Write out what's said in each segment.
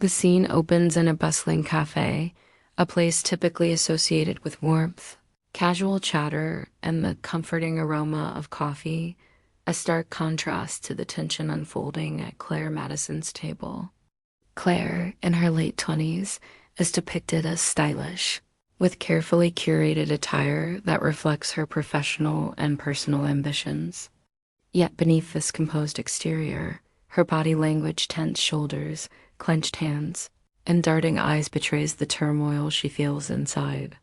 The scene opens in a bustling cafe, a place typically associated with warmth, casual chatter, and the comforting aroma of coffee, a stark contrast to the tension unfolding at Claire Madison's table. Claire, in her late 20s, is depicted as stylish, with carefully curated attire that reflects her professional and personal ambitions. Yet beneath this composed exterior, her body language, tense shoulders, clenched hands, and darting eyes betrays the turmoil she feels inside.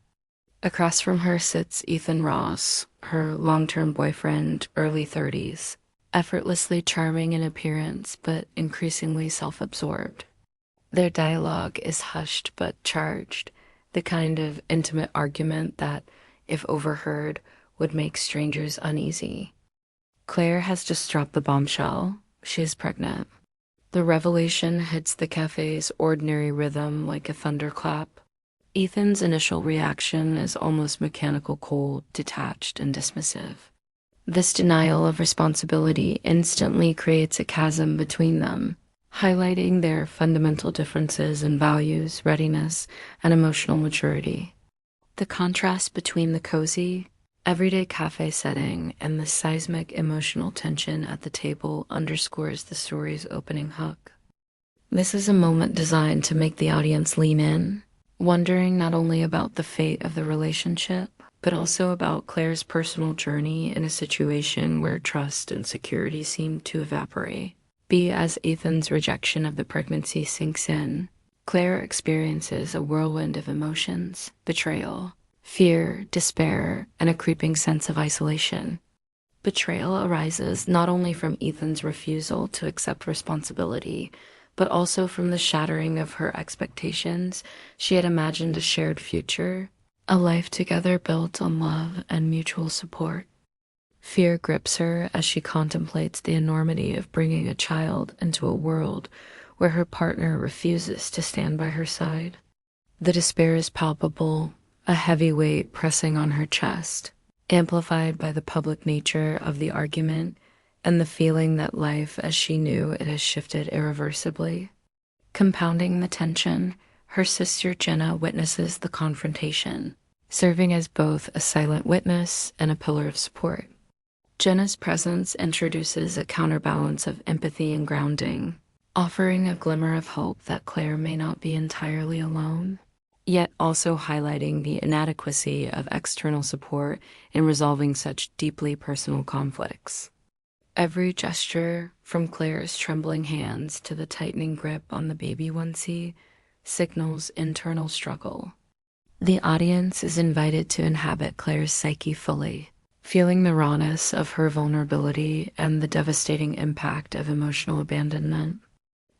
Across from her sits Ethan Ross, her long-term boyfriend, early 30s, effortlessly charming in appearance but increasingly self-absorbed. Their dialogue is hushed but charged, the kind of intimate argument that, if overheard, would make strangers uneasy. Claire has just dropped the bombshell. She is pregnant. The revelation hits the cafe's ordinary rhythm like a thunderclap. Ethan's initial reaction is almost mechanical, cold, detached, and dismissive. This denial of responsibility instantly creates a chasm between them, highlighting their fundamental differences in values, readiness, and emotional maturity. The contrast between the cozy, everyday cafe setting and the seismic emotional tension at the table underscores the story's opening hook. This is a moment designed to make the audience lean in, wondering not only about the fate of the relationship, but also about Claire's personal journey in a situation where trust and security seem to evaporate. As Ethan's rejection of the pregnancy sinks in, Claire experiences a whirlwind of emotions: betrayal, fear, despair, and a creeping sense of isolation. Betrayal arises not only from Ethan's refusal to accept responsibility, but also from the shattering of her expectations. She had imagined a shared future, a life together built on love and mutual support. Fear grips her as she contemplates the enormity of bringing a child into a world where her partner refuses to stand by her side. The despair is palpable, a heavy weight pressing on her chest, amplified by the public nature of the argument and the feeling that life as she knew it has shifted irreversibly. Compounding the tension, her sister Jenna witnesses the confrontation, serving as both a silent witness and a pillar of support. Jenna's presence introduces a counterbalance of empathy and grounding, offering a glimmer of hope that Claire may not be entirely alone, yet also highlighting the inadequacy of external support in resolving such deeply personal conflicts. Every gesture, from Claire's trembling hands to the tightening grip on the baby onesie, signals internal struggle. The audience is invited to inhabit Claire's psyche fully, feeling the rawness of her vulnerability and the devastating impact of emotional abandonment.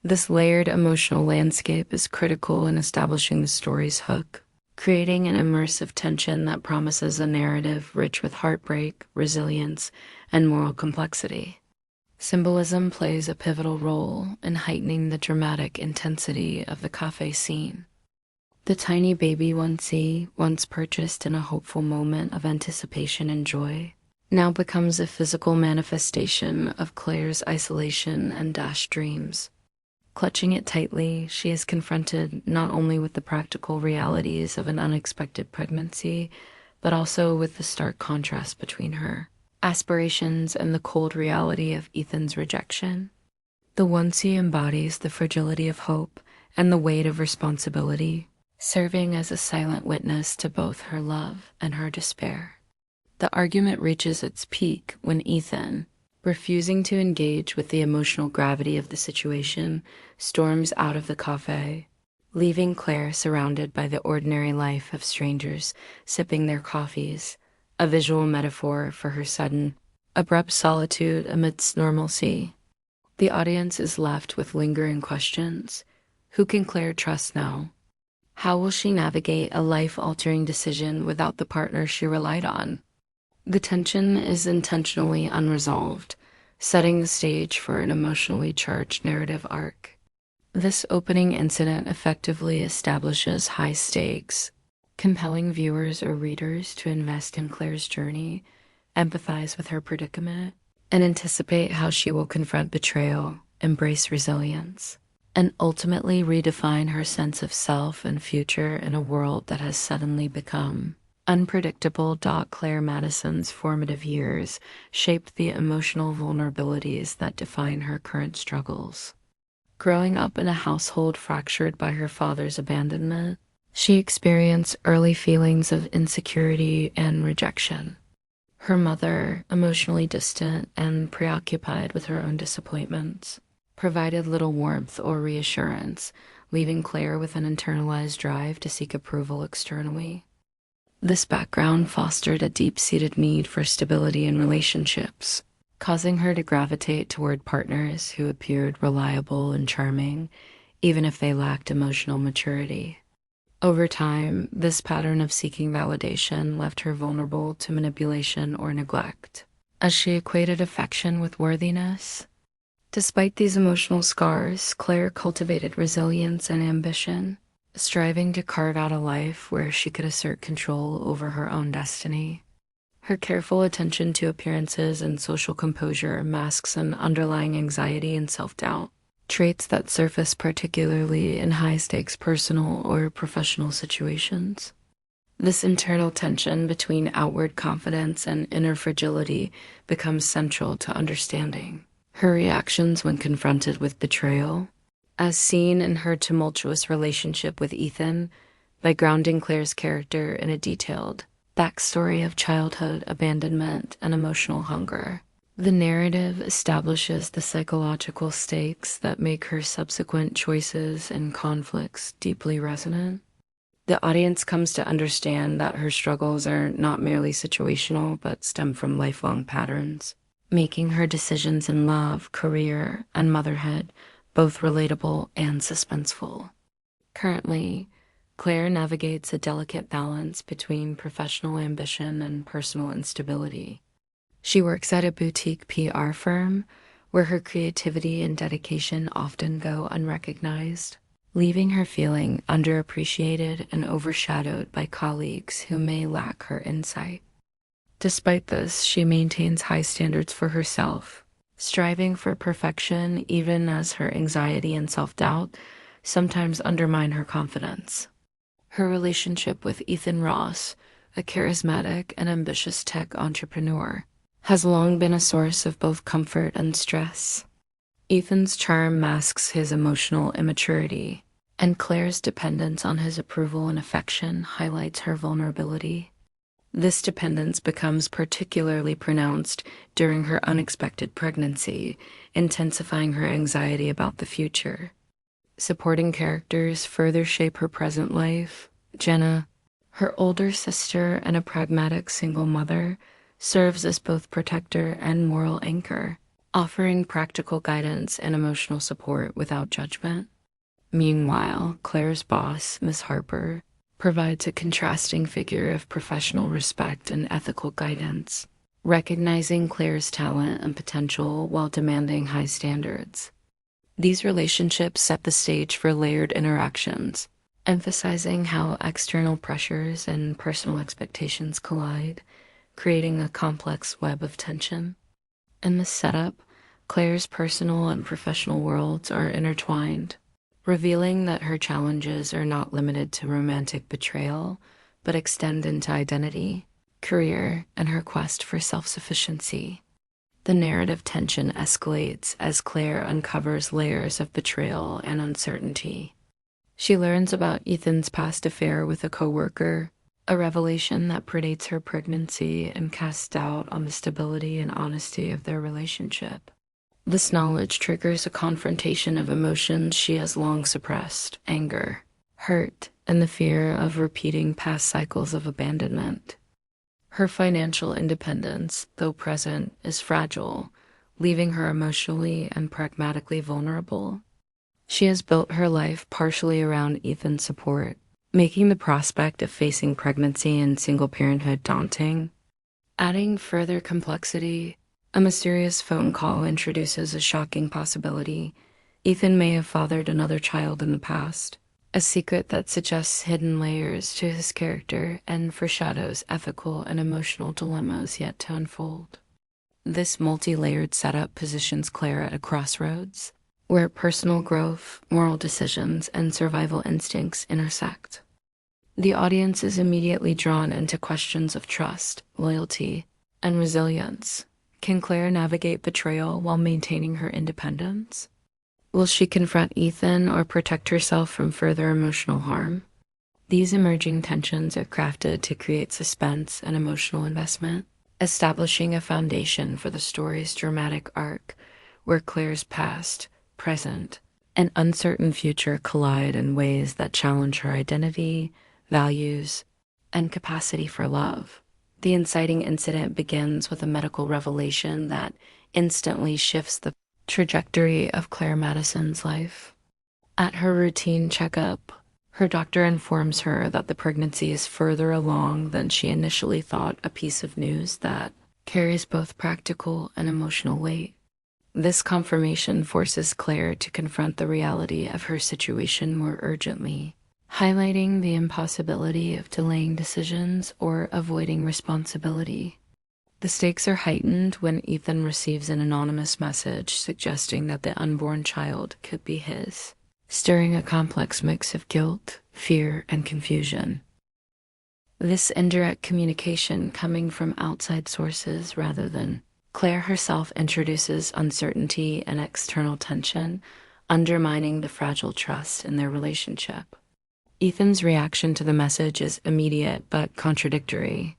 This layered emotional landscape is critical in establishing the story's hook, creating an immersive tension that promises a narrative rich with heartbreak, resilience, and moral complexity. Symbolism plays a pivotal role in heightening the dramatic intensity of the cafe scene. The tiny baby onesie, once purchased in a hopeful moment of anticipation and joy, now becomes a physical manifestation of Claire's isolation and dashed dreams. Clutching it tightly, she is confronted not only with the practical realities of an unexpected pregnancy, but also with the stark contrast between her aspirations and the cold reality of Ethan's rejection. The onesie embodies the fragility of hope and the weight of responsibility, serving as a silent witness to both her love and her despair. The argument reaches its peak when Ethan, refusing to engage with the emotional gravity of the situation, storms out of the cafe, leaving Claire surrounded by the ordinary life of strangers sipping their coffees, a visual metaphor for her sudden, abrupt solitude amidst normalcy. The audience is left with lingering questions. Who can Claire trust now? How will she navigate a life-altering decision without the partner she relied on? The tension is intentionally unresolved, setting the stage for an emotionally charged narrative arc. This opening incident effectively establishes high stakes, compelling viewers or readers to invest in Claire's journey, empathize with her predicament, and anticipate how she will confront betrayal, embrace resilience, and ultimately redefine her sense of self and future in a world that has suddenly become unpredictable. Claire Madison's formative years shaped the emotional vulnerabilities that define her current struggles. Growing up in a household fractured by her father's abandonment, she experienced early feelings of insecurity and rejection. Her mother, emotionally distant and preoccupied with her own disappointments, provided little warmth or reassurance, leaving Claire with an internalized drive to seek approval externally. This background fostered a deep-seated need for stability in relationships, causing her to gravitate toward partners who appeared reliable and charming, even if they lacked emotional maturity. Over time, this pattern of seeking validation left her vulnerable to manipulation or neglect, as she equated affection with worthiness. Despite these emotional scars, Claire cultivated resilience and ambition, striving to carve out a life where she could assert control over her own destiny. Her careful attention to appearances and social composure masks an underlying anxiety and self-doubt, traits that surface particularly in high-stakes personal or professional situations. This internal tension between outward confidence and inner fragility becomes central to understanding her reactions when confronted with betrayal, as seen in her tumultuous relationship with Ethan, by grounding Claire's character in a detailed backstory of childhood abandonment and emotional hunger. The narrative establishes the psychological stakes that make her subsequent choices and conflicts deeply resonant. The audience comes to understand that her struggles are not merely situational, but stem from lifelong patterns, making her decisions in love, career, and motherhood both relatable and suspenseful. Currently, Claire navigates a delicate balance between professional ambition and personal instability. She works at a boutique PR firm where her creativity and dedication often go unrecognized, leaving her feeling underappreciated and overshadowed by colleagues who may lack her insight. Despite this, she maintains high standards for herself, striving for perfection even as her anxiety and self-doubt sometimes undermine her confidence. Her relationship with Ethan Ross, a charismatic and ambitious tech entrepreneur, has long been a source of both comfort and stress. Ethan's charm masks his emotional immaturity, and Claire's dependence on his approval and affection highlights her vulnerability. This dependence becomes particularly pronounced during her unexpected pregnancy, intensifying her anxiety about the future. Supporting characters further shape her present life. Jenna, her older sister and a pragmatic single mother, serves as both protector and moral anchor, offering practical guidance and emotional support without judgment. Meanwhile, Claire's boss, Miss Harper, provides a contrasting figure of professional respect and ethical guidance, recognizing Claire's talent and potential while demanding high standards. These relationships set the stage for layered interactions, emphasizing how external pressures and personal expectations collide, creating a complex web of tension. In this setup, Claire's personal and professional worlds are intertwined, revealing that her challenges are not limited to romantic betrayal, but extend into identity, career, and her quest for self-sufficiency. The narrative tension escalates as Claire uncovers layers of betrayal and uncertainty. She learns about Ethan's past affair with a coworker, a revelation that predates her pregnancy and casts doubt on the stability and honesty of their relationship. This knowledge triggers a confrontation of emotions she has long suppressed: anger, hurt, and the fear of repeating past cycles of abandonment. Her financial independence, though present, is fragile, leaving her emotionally and pragmatically vulnerable. She has built her life partially around Ethan's support, making the prospect of facing pregnancy and single parenthood daunting. Adding further complexity, a mysterious phone call introduces a shocking possibility. Ethan may have fathered another child in the past, a secret that suggests hidden layers to his character and foreshadows ethical and emotional dilemmas yet to unfold. This multi-layered setup positions Claire at a crossroads, where personal growth, moral decisions, and survival instincts intersect. The audience is immediately drawn into questions of trust, loyalty, and resilience. Can Claire navigate betrayal while maintaining her independence? Will she confront Ethan or protect herself from further emotional harm? These emerging tensions are crafted to create suspense and emotional investment, establishing a foundation for the story's dramatic arc, where Claire's past, present, and uncertain future collide in ways that challenge her identity, values, and capacity for love. The inciting incident begins with a medical revelation that instantly shifts the trajectory of Claire Madison's life. At her routine checkup, her doctor informs her that the pregnancy is further along than she initially thought, a piece of news that carries both practical and emotional weight. This confirmation forces Claire to confront the reality of her situation more urgently, highlighting the impossibility of delaying decisions or avoiding responsibility. The stakes are heightened when Ethan receives an anonymous message suggesting that the unborn child could be his, stirring a complex mix of guilt, fear, and confusion. This indirect communication, coming from outside sources rather than Claire herself, introduces uncertainty and external tension, undermining the fragile trust in their relationship. Ethan's reaction to the message is immediate but contradictory.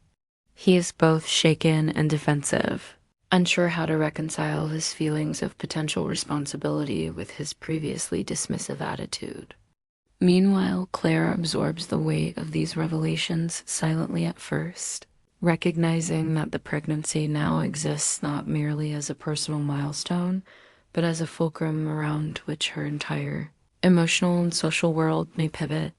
He is both shaken and defensive, unsure how to reconcile his feelings of potential responsibility with his previously dismissive attitude. Meanwhile, Claire absorbs the weight of these revelations silently at first, recognizing that the pregnancy now exists not merely as a personal milestone, but as a fulcrum around which her entire emotional and social world may pivot.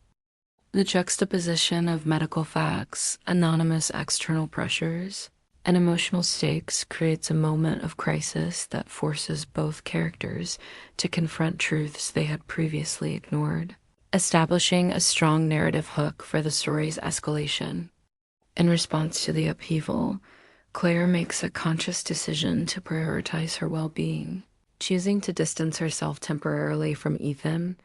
The juxtaposition of medical facts, anonymous external pressures, and emotional stakes creates a moment of crisis that forces both characters to confront truths they had previously ignored, establishing a strong narrative hook for the story's escalation. In response to the upheaval, Claire makes a conscious decision to prioritize her well-being, choosing to distance herself temporarily from Ethan.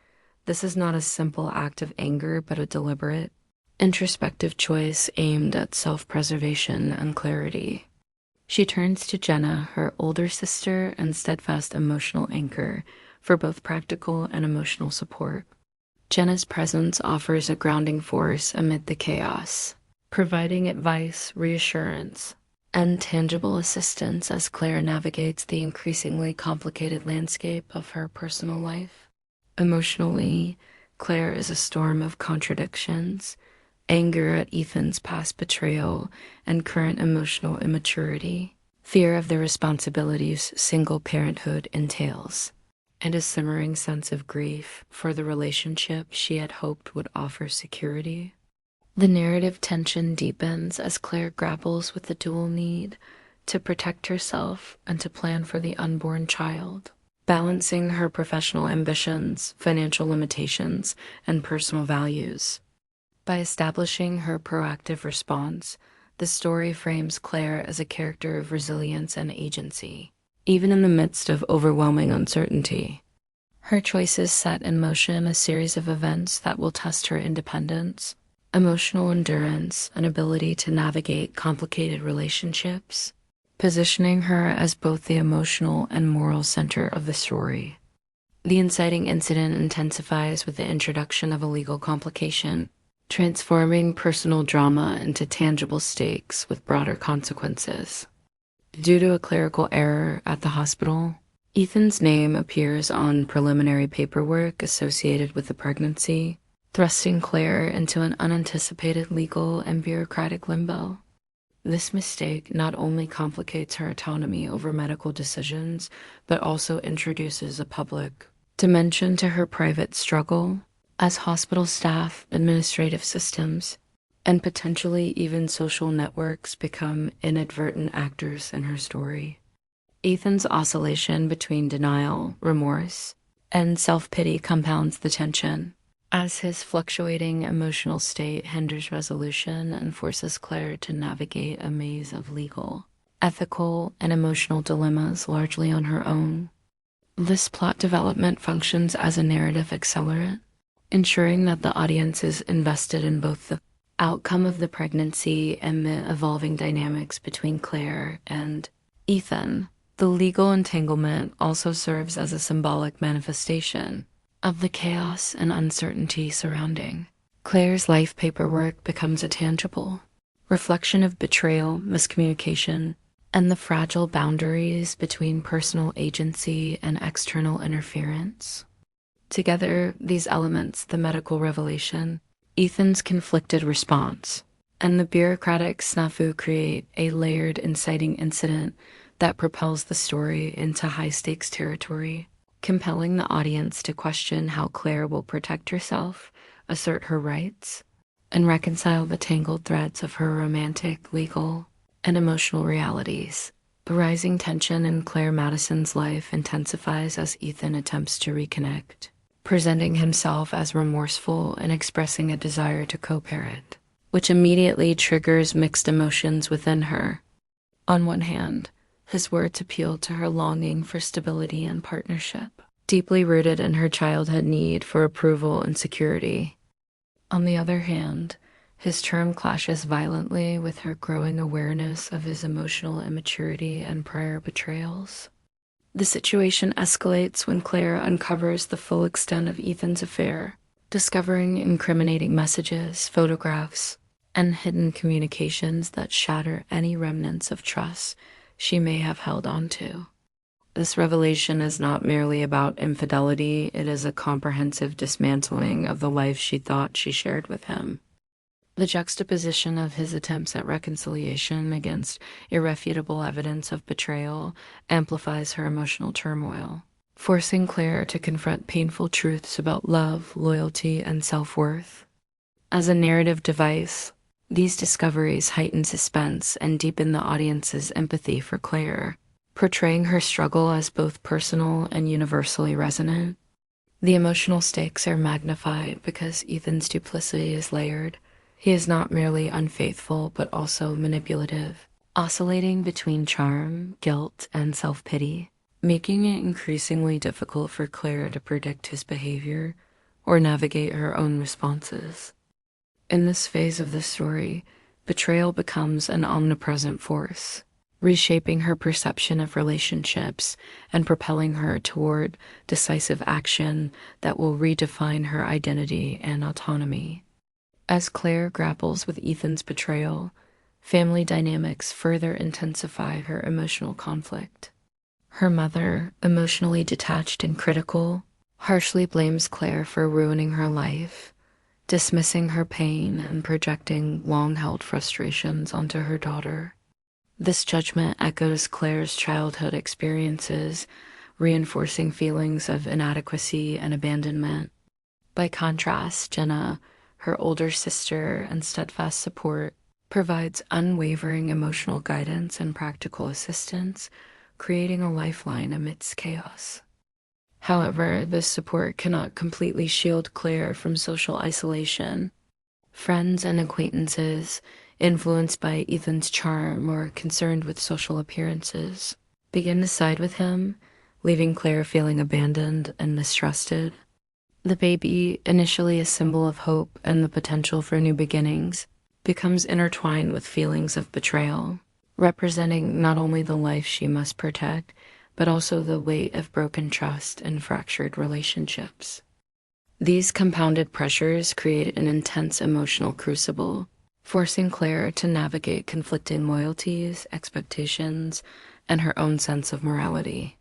This is not a simple act of anger, but a deliberate, introspective choice aimed at self-preservation and clarity. She turns to Jenna, her older sister and steadfast emotional anchor, for both practical and emotional support. Jenna's presence offers a grounding force amid the chaos, providing advice, reassurance, and tangible assistance as Claire navigates the increasingly complicated landscape of her personal life. Emotionally, Claire is a storm of contradictions, anger at Ethan's past betrayal and current emotional immaturity, fear of the responsibilities single parenthood entails, and a simmering sense of grief for the relationship she had hoped would offer security. The narrative tension deepens as Claire grapples with the dual need to protect herself and to plan for the unborn child, balancing her professional ambitions, financial limitations, and personal values. By establishing her proactive response, the story frames Claire as a character of resilience and agency, even in the midst of overwhelming uncertainty. Her choices set in motion a series of events that will test her independence, emotional endurance, and ability to navigate complicated relationships, positioning her as both the emotional and moral center of the story. The inciting incident intensifies with the introduction of a legal complication, transforming personal drama into tangible stakes with broader consequences. Due to a clerical error at the hospital, Ethan's name appears on preliminary paperwork associated with the pregnancy, thrusting Claire into an unanticipated legal and bureaucratic limbo. This mistake not only complicates her autonomy over medical decisions, but also introduces a public dimension to her private struggle as hospital staff, administrative systems, and potentially even social networks become inadvertent actors in her story. Ethan's oscillation between denial, remorse, and self-pity compounds the tension, as his fluctuating emotional state hinders resolution and forces Claire to navigate a maze of legal, ethical, and emotional dilemmas largely on her own. This plot development functions as a narrative accelerant, ensuring that the audience is invested in both the outcome of the pregnancy and the evolving dynamics between Claire and Ethan. The legal entanglement also serves as a symbolic manifestation of the chaos and uncertainty surrounding Claire's life. Paperwork becomes a tangible reflection of betrayal, miscommunication, and the fragile boundaries between personal agency and external interference. Together, these elements, the medical revelation, Ethan's conflicted response, and the bureaucratic snafu, create a layered, inciting incident that propels the story into high-stakes territory, compelling the audience to question how Claire will protect herself, assert her rights, and reconcile the tangled threads of her romantic, legal, and emotional realities. The rising tension in Claire Madison's life intensifies as Ethan attempts to reconnect, presenting himself as remorseful and expressing a desire to co-parent, which immediately triggers mixed emotions within her. On one hand, his words appeal to her longing for stability and partnership, deeply rooted in her childhood need for approval and security. On the other hand, his term clashes violently with her growing awareness of his emotional immaturity and prior betrayals. The situation escalates when Claire uncovers the full extent of Ethan's affair, discovering incriminating messages, photographs, and hidden communications that shatter any remnants of trust she may have held onto. This revelation is not merely about infidelity, it is a comprehensive dismantling of the life she thought she shared with him. The juxtaposition of his attempts at reconciliation against irrefutable evidence of betrayal amplifies her emotional turmoil, forcing Claire to confront painful truths about love, loyalty, and self-worth. As a narrative device, these discoveries heighten suspense and deepen the audience's empathy for Claire, portraying her struggle as both personal and universally resonant. The emotional stakes are magnified because Ethan's duplicity is layered. He is not merely unfaithful, but also manipulative, oscillating between charm, guilt, and self-pity, making it increasingly difficult for Claire to predict his behavior or navigate her own responses. In this phase of the story, betrayal becomes an omnipresent force, reshaping her perception of relationships and propelling her toward decisive action that will redefine her identity and autonomy. As Claire grapples with Ethan's betrayal, family dynamics further intensify her emotional conflict. Her mother, emotionally detached and critical, harshly blames Claire for ruining her life, dismissing her pain and projecting long-held frustrations onto her daughter. This judgment echoes Claire's childhood experiences, reinforcing feelings of inadequacy and abandonment. By contrast, Jenna, her older sister and steadfast support, provides unwavering emotional guidance and practical assistance, creating a lifeline amidst chaos. However, this support cannot completely shield Claire from social isolation. Friends and acquaintances, influenced by Ethan's charm or concerned with social appearances, begin to side with him, leaving Claire feeling abandoned and mistrusted. The baby, initially a symbol of hope and the potential for new beginnings, becomes intertwined with feelings of betrayal, representing not only the life she must protect, but also the weight of broken trust and fractured relationships. These compounded pressures create an intense emotional crucible, forcing Claire to navigate conflicting loyalties, expectations, and her own sense of morality.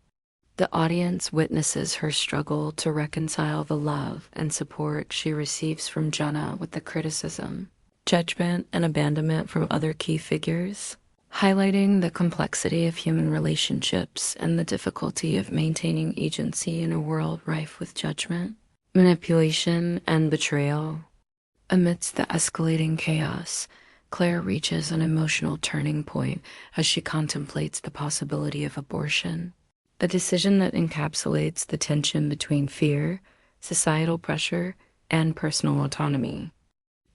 The audience witnesses her struggle to reconcile the love and support she receives from Jenna with the criticism, judgment, and abandonment from other key figures, highlighting the complexity of human relationships and the difficulty of maintaining agency in a world rife with judgment, manipulation, and betrayal. Amidst the escalating chaos, Claire reaches an emotional turning point as she contemplates the possibility of abortion, a decision that encapsulates the tension between fear, societal pressure, and personal autonomy.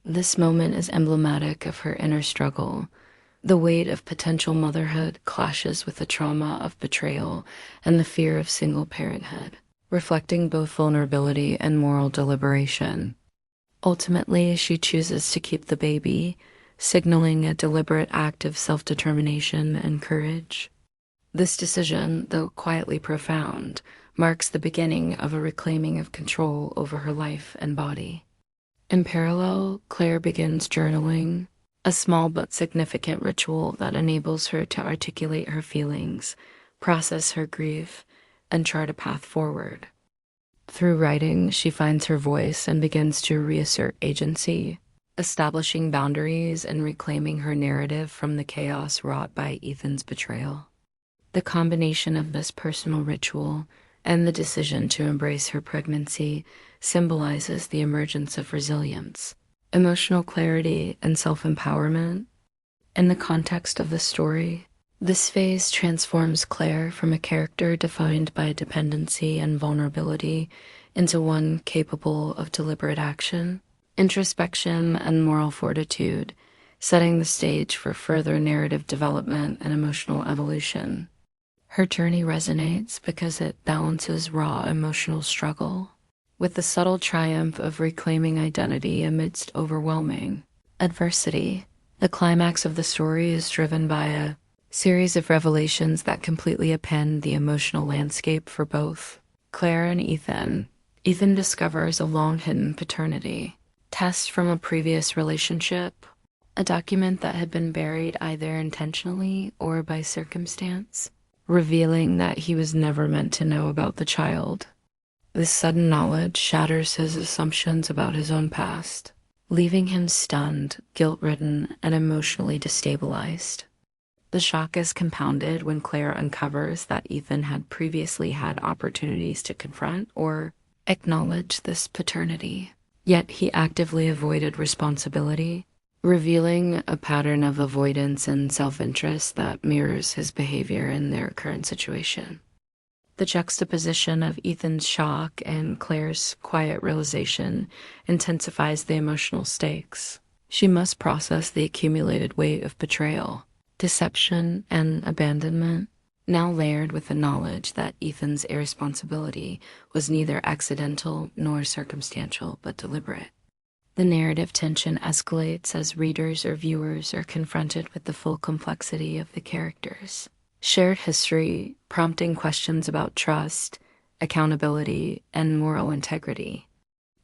This moment is emblematic of her inner struggle, The weight of potential motherhood clashes with the trauma of betrayal and the fear of single parenthood, reflecting both vulnerability and moral deliberation. Ultimately, she chooses to keep the baby, signaling a deliberate act of self-determination and courage. This decision, though quietly profound, marks the beginning of a reclaiming of control over her life and body. In parallel, Claire begins journaling, a small but significant ritual that enables her to articulate her feelings, process her grief, and chart a path forward. Through writing, she finds her voice and begins to reassert agency, establishing boundaries and reclaiming her narrative from the chaos wrought by Ethan's betrayal. The combination of this personal ritual and the decision to embrace her pregnancy symbolizes the emergence of resilience, emotional clarity, and self-empowerment. In the context of the story, this phase transforms Claire from a character defined by dependency and vulnerability into one capable of deliberate action, introspection, and moral fortitude, setting the stage for further narrative development and emotional evolution. Her journey resonates because it balances raw emotional struggle with the subtle triumph of reclaiming identity amidst overwhelming adversity. The climax of the story is driven by a series of revelations that completely upend the emotional landscape for both Claire and Ethan. Ethan discovers a long-hidden paternity test from a previous relationship, a document that had been buried either intentionally or by circumstance, revealing that he was never meant to know about the child. This sudden knowledge shatters his assumptions about his own past, leaving him stunned, guilt-ridden, and emotionally destabilized. The shock is compounded when Claire uncovers that Ethan had previously had opportunities to confront or acknowledge this paternity, yet he actively avoided responsibility, revealing a pattern of avoidance and self-interest that mirrors his behavior in their current situation. The juxtaposition of Ethan's shock and Claire's quiet realization intensifies the emotional stakes. She must process the accumulated weight of betrayal, deception, and abandonment, now layered with the knowledge that Ethan's irresponsibility was neither accidental nor circumstantial but deliberate. The narrative tension escalates as readers or viewers are confronted with the full complexity of the characters' shared history, prompting questions about trust, accountability, and moral integrity.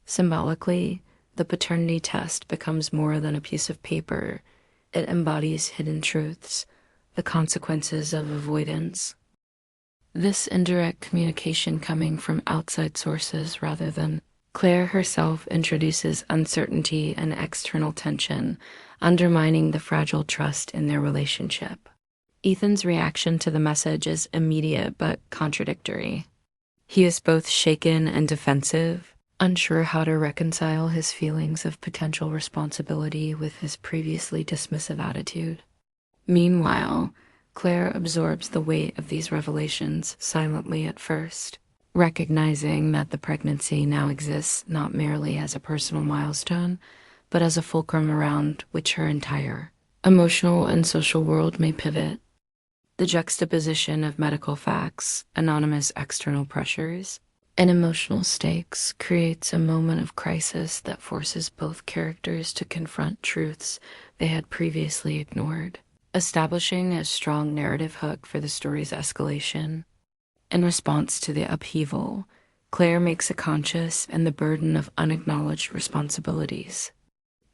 Symbolically, the paternity test becomes more than a piece of paper. It embodies hidden truths, the consequences of avoidance. This indirect communication coming from outside sources rather than Claire herself introduces uncertainty and external tension, undermining the fragile trust in their relationship. Ethan's reaction to the message is immediate but contradictory. He is both shaken and defensive, unsure how to reconcile his feelings of potential responsibility with his previously dismissive attitude. Meanwhile, Claire absorbs the weight of these revelations silently at first, recognizing that the pregnancy now exists not merely as a personal milestone, but as a fulcrum around which her entire emotional and social world may pivot. The juxtaposition of medical facts, anonymous external pressures, and emotional stakes creates a moment of crisis that forces both characters to confront truths they had previously ignored, establishing a strong narrative hook for the story's escalation. In response to the upheaval, Claire makes a conscious and the burden of unacknowledged responsibilities.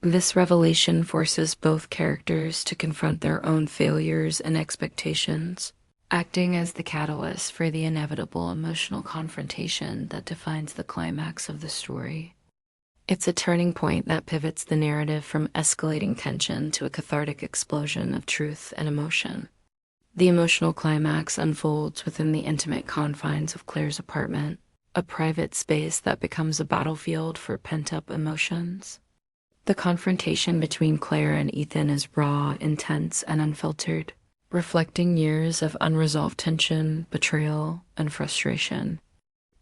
This revelation forces both characters to confront their own failures and expectations, acting as the catalyst for the inevitable emotional confrontation that defines the climax of the story. It's a turning point that pivots the narrative from escalating tension to a cathartic explosion of truth and emotion. The emotional climax unfolds within the intimate confines of Claire's apartment, a private space that becomes a battlefield for pent-up emotions. The confrontation between Claire and Ethan is raw, intense, and unfiltered, reflecting years of unresolved tension, betrayal, and frustration.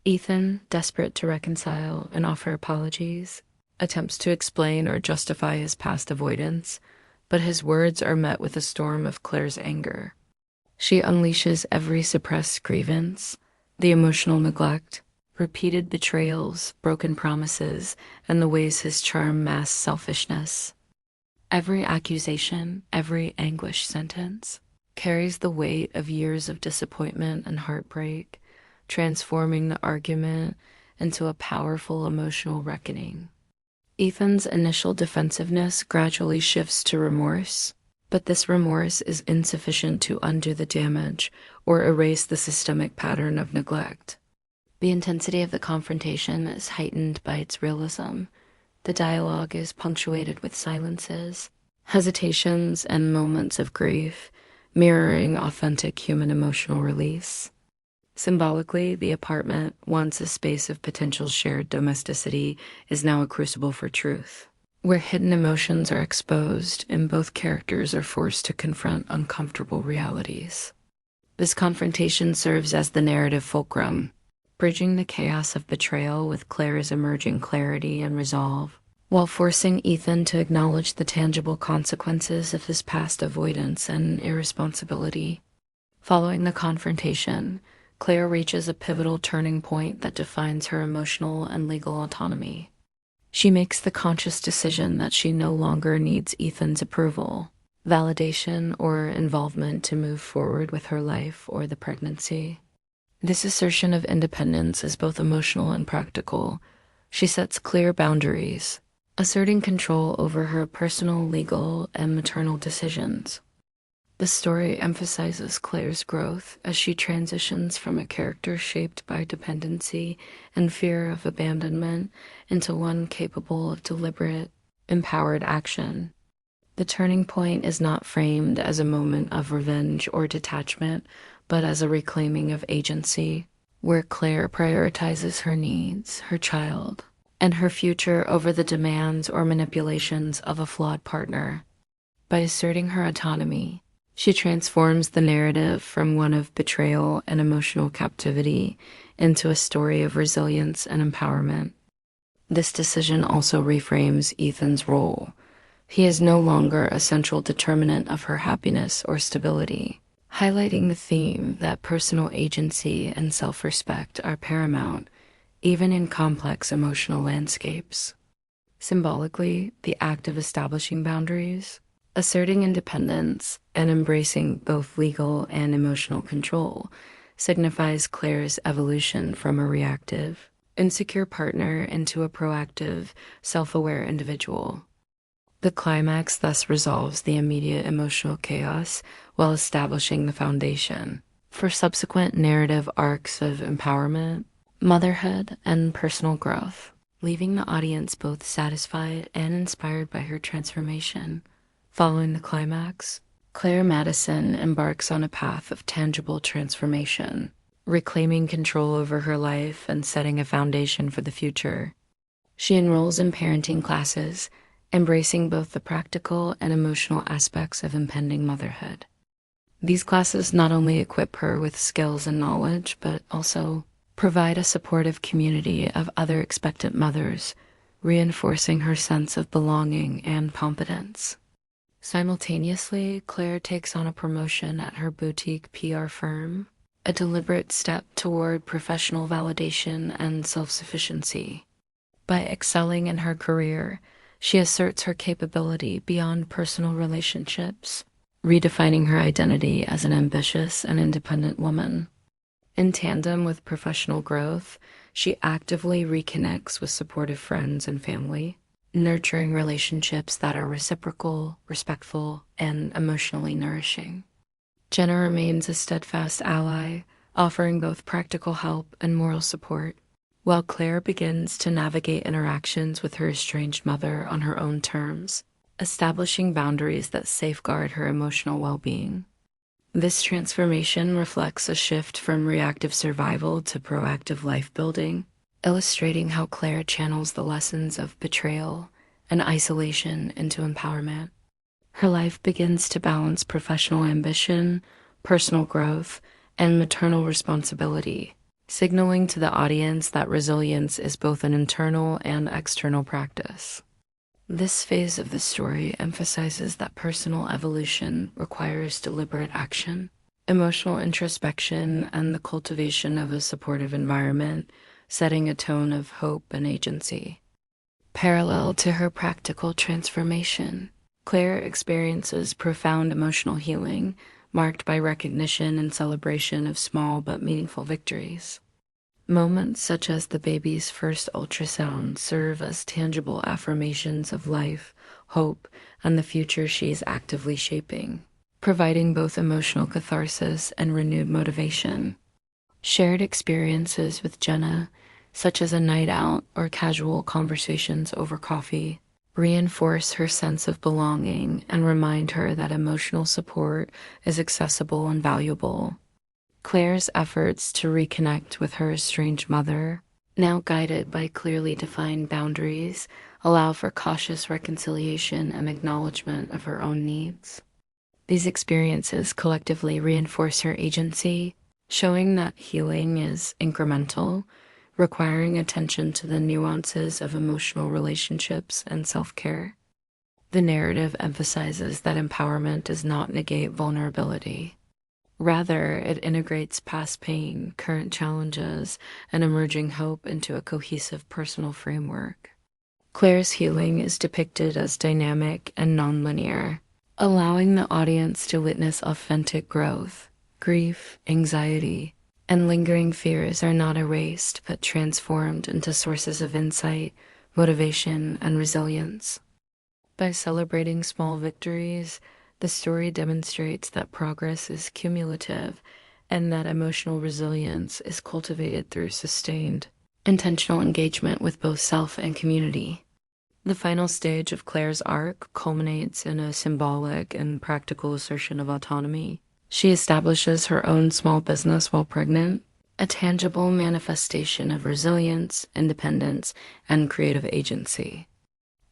Ethan, desperate to reconcile and offer apologies, attempts to explain or justify his past avoidance, but his words are met with a storm of Claire's anger. She unleashes every suppressed grievance, the emotional neglect, repeated betrayals, broken promises, and the ways his charm masks selfishness. Every accusation, every anguished sentence carries the weight of years of disappointment and heartbreak, transforming the argument into a powerful emotional reckoning. Ethan's initial defensiveness gradually shifts to remorse, but this remorse is insufficient to undo the damage or erase the systemic pattern of neglect. The intensity of the confrontation is heightened by its realism. The dialogue is punctuated with silences, hesitations, and moments of grief, mirroring authentic human emotional release. Symbolically, the apartment, once a space of potential shared domesticity, is now a crucible for truth, where hidden emotions are exposed and both characters are forced to confront uncomfortable realities. This confrontation serves as the narrative fulcrum, bridging the chaos of betrayal with Claire's emerging clarity and resolve, while forcing Ethan to acknowledge the tangible consequences of his past avoidance and irresponsibility. Following the confrontation, Claire reaches a pivotal turning point that defines her emotional and legal autonomy. She makes the conscious decision that she no longer needs Ethan's approval, validation, or involvement to move forward with her life or the pregnancy. This assertion of independence is both emotional and practical. She sets clear boundaries, asserting control over her personal, legal, and maternal decisions. The story emphasizes Claire's growth as she transitions from a character shaped by dependency and fear of abandonment into one capable of deliberate, empowered action. The turning point is not framed as a moment of revenge or detachment, but as a reclaiming of agency, where Claire prioritizes her needs, her child, and her future over the demands or manipulations of a flawed partner. By asserting her autonomy, she transforms the narrative from one of betrayal and emotional captivity into a story of resilience and empowerment. This decision also reframes Ethan's role. He is no longer a central determinant of her happiness or stability, highlighting the theme that personal agency and self-respect are paramount, even in complex emotional landscapes. Symbolically, the act of establishing boundaries, asserting independence, and embracing both legal and emotional control signifies Claire's evolution from a reactive, insecure partner into a proactive, self-aware individual. The climax thus resolves the immediate emotional chaos while establishing the foundation for subsequent narrative arcs of empowerment, motherhood, and personal growth, leaving the audience both satisfied and inspired by her transformation. Following the climax, Claire Madison embarks on a path of tangible transformation, reclaiming control over her life and setting a foundation for the future. She enrolls in parenting classes, embracing both the practical and emotional aspects of impending motherhood. These classes not only equip her with skills and knowledge, but also provide a supportive community of other expectant mothers, reinforcing her sense of belonging and competence. Simultaneously, Claire takes on a promotion at her boutique PR firm, a deliberate step toward professional validation and self-sufficiency. By excelling in her career, she asserts her capability beyond personal relationships, redefining her identity as an ambitious and independent woman. In tandem with professional growth, she actively reconnects with supportive friends and family, nurturing relationships that are reciprocal, respectful, and emotionally nourishing. Jenna remains a steadfast ally, offering both practical help and moral support, while Claire begins to navigate interactions with her estranged mother on her own terms, establishing boundaries that safeguard her emotional well-being. This transformation reflects a shift from reactive survival to proactive life-building, illustrating how Claire channels the lessons of betrayal and isolation into empowerment. Her life begins to balance professional ambition, personal growth, and maternal responsibility, signaling to the audience that resilience is both an internal and external practice. This phase of the story emphasizes that personal evolution requires deliberate action, emotional introspection, and the cultivation of a supportive environment, setting a tone of hope and agency. Parallel to her practical transformation, Claire experiences profound emotional healing, marked by recognition and celebration of small but meaningful victories. Moments such as the baby's first ultrasound serve as tangible affirmations of life, hope, and the future she is actively shaping, providing both emotional catharsis and renewed motivation. Shared experiences with Jenna, such as a night out or casual conversations over coffee, reinforce her sense of belonging and remind her that emotional support is accessible and valuable. Claire's efforts to reconnect with her estranged mother, now guided by clearly defined boundaries, allow for cautious reconciliation and acknowledgement of her own needs. These experiences collectively reinforce her agency, showing that healing is incremental, requiring attention to the nuances of emotional relationships and self-care. The narrative emphasizes that empowerment does not negate vulnerability. Rather, it integrates past pain, current challenges, and emerging hope into a cohesive personal framework. Claire's healing is depicted as dynamic and nonlinear, allowing the audience to witness authentic growth. Grief, anxiety, and lingering fears are not erased but transformed into sources of insight, motivation, and resilience. By celebrating small victories, the story demonstrates that progress is cumulative and that emotional resilience is cultivated through sustained, intentional engagement with both self and community. The final stage of Claire's arc culminates in a symbolic and practical assertion of autonomy. She establishes her own small business while pregnant, a tangible manifestation of resilience, independence, and creative agency.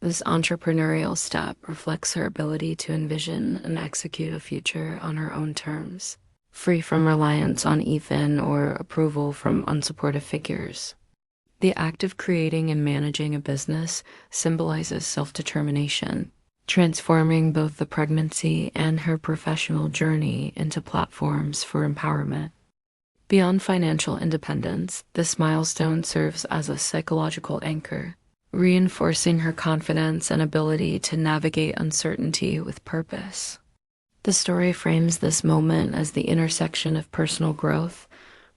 This entrepreneurial step reflects her ability to envision and execute a future on her own terms, free from reliance on Ethan or approval from unsupportive figures. The act of creating and managing a business symbolizes self-determination, transforming both the pregnancy and her professional journey into platforms for empowerment. Beyond financial independence, this milestone serves as a psychological anchor, reinforcing her confidence and ability to navigate uncertainty with purpose. The story frames this moment as the intersection of personal growth,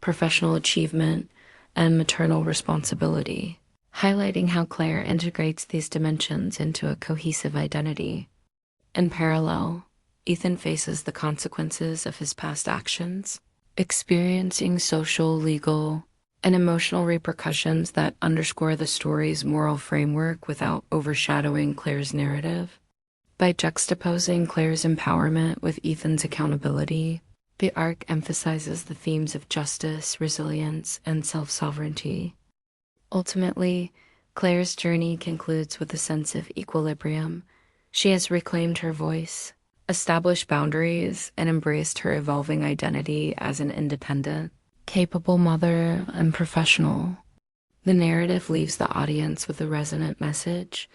professional achievement, and maternal responsibility, highlighting how Claire integrates these dimensions into a cohesive identity. In parallel, Ethan faces the consequences of his past actions, experiencing social, legal, and emotional repercussions that underscore the story's moral framework without overshadowing Claire's narrative. By juxtaposing Claire's empowerment with Ethan's accountability, the arc emphasizes the themes of justice, resilience, and self-sovereignty. Ultimately, Claire's journey concludes with a sense of equilibrium. She has reclaimed her voice, established boundaries, and embraced her evolving identity as an independent, capable mother and professional. The narrative leaves the audience with a resonant message.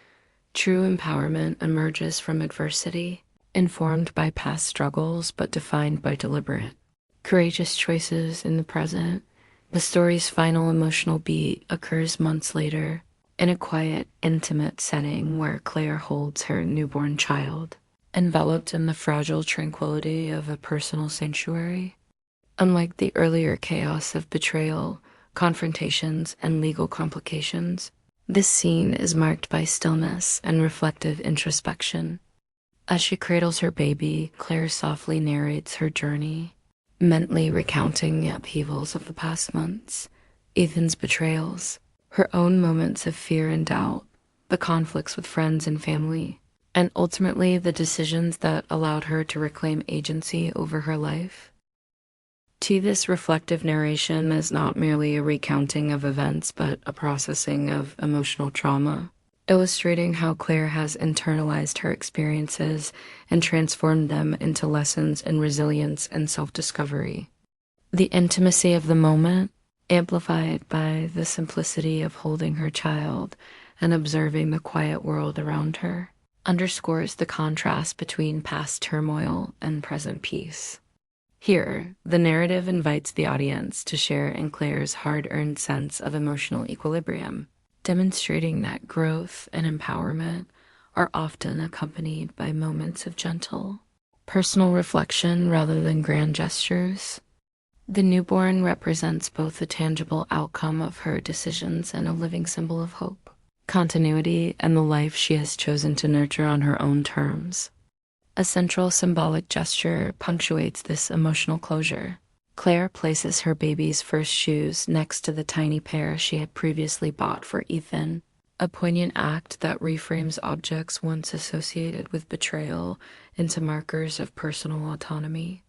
True empowerment emerges from adversity, informed by past struggles but defined by deliberate, courageous choices in the present. The story's final emotional beat occurs months later, in a quiet, intimate setting where Claire holds her newborn child, enveloped in the fragile tranquility of a personal sanctuary. Unlike the earlier chaos of betrayal, confrontations, and legal complications, this scene is marked by stillness and reflective introspection. As she cradles her baby, Claire softly narrates her journey, mentally recounting the upheavals of the past months, Ethan's betrayals, her own moments of fear and doubt, the conflicts with friends and family, and ultimately the decisions that allowed her to reclaim agency over her life. To this reflective narration is not merely a recounting of events, but a processing of emotional trauma, illustrating how Claire has internalized her experiences and transformed them into lessons in resilience and self-discovery. The intimacy of the moment, amplified by the simplicity of holding her child, and observing the quiet world around her, underscores the contrast between past turmoil and present peace. Here, the narrative invites the audience to share in Claire's hard-earned sense of emotional equilibrium, demonstrating that growth and empowerment are often accompanied by moments of gentle, personal reflection rather than grand gestures. The newborn represents both the tangible outcome of her decisions and a living symbol of hope, continuity, and the life she has chosen to nurture on her own terms. A central symbolic gesture punctuates this emotional closure. Claire places her baby's first shoes next to the tiny pair she had previously bought for Ethan, a poignant act that reframes objects once associated with betrayal into markers of personal autonomy.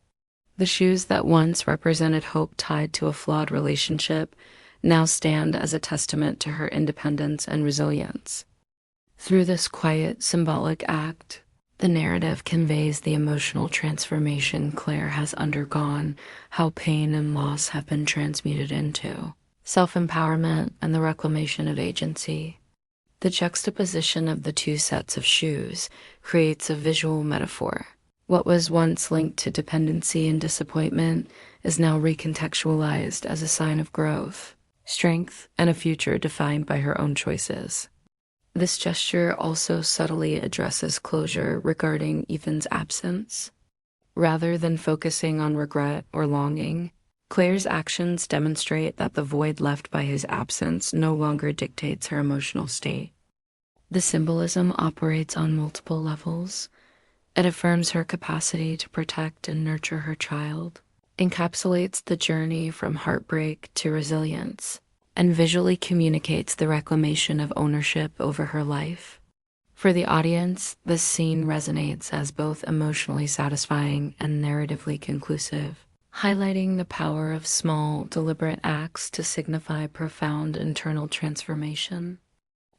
The shoes that once represented hope tied to a flawed relationship now stand as a testament to her independence and resilience. Through this quiet, symbolic act, the narrative conveys the emotional transformation Claire has undergone, how pain and loss have been transmuted into self-empowerment and the reclamation of agency. The juxtaposition of the two sets of shoes creates a visual metaphor. What was once linked to dependency and disappointment is now recontextualized as a sign of growth, strength, and a future defined by her own choices. This gesture also subtly addresses closure regarding Ethan's absence. Rather than focusing on regret or longing, Claire's actions demonstrate that the void left by his absence no longer dictates her emotional state. The symbolism operates on multiple levels. It affirms her capacity to protect and nurture her child, encapsulates the journey from heartbreak to resilience, and visually communicates the reclamation of ownership over her life. For the audience, this scene resonates as both emotionally satisfying and narratively conclusive, highlighting the power of small, deliberate acts to signify profound internal transformation.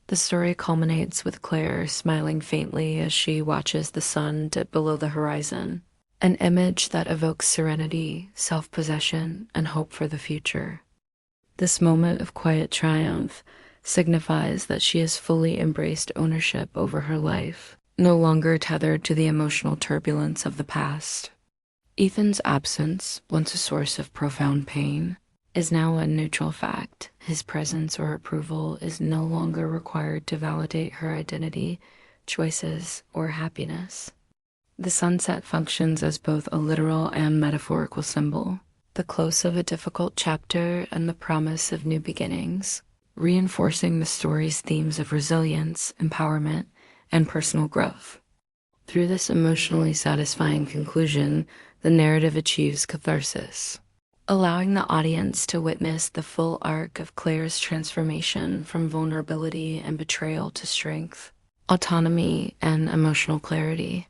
The story culminates with Claire smiling faintly as she watches the sun dip below the horizon, an image that evokes serenity, self-possession, and hope for the future. This moment of quiet triumph signifies that she has fully embraced ownership over her life, no longer tethered to the emotional turbulence of the past. Ethan's absence, once a source of profound pain, is now a neutral fact. His presence or approval is no longer required to validate her identity, choices, or happiness. The sunset functions as both a literal and metaphorical symbol, the close of a difficult chapter and the promise of new beginnings, reinforcing the story's themes of resilience, empowerment, and personal growth. Through this emotionally satisfying conclusion, the narrative achieves catharsis, allowing the audience to witness the full arc of Claire's transformation from vulnerability and betrayal to strength, autonomy, and emotional clarity.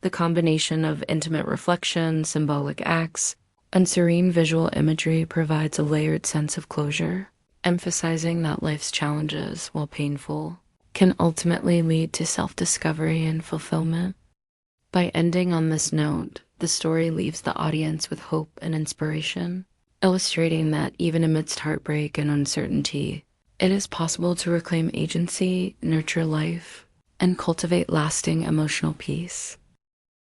The combination of intimate reflection, symbolic acts, and serene visual imagery provides a layered sense of closure, emphasizing that life's challenges, while painful, can ultimately lead to self-discovery and fulfillment. By ending on this note, the story leaves the audience with hope and inspiration, illustrating that even amidst heartbreak and uncertainty, it is possible to reclaim agency, nurture life, and cultivate lasting emotional peace.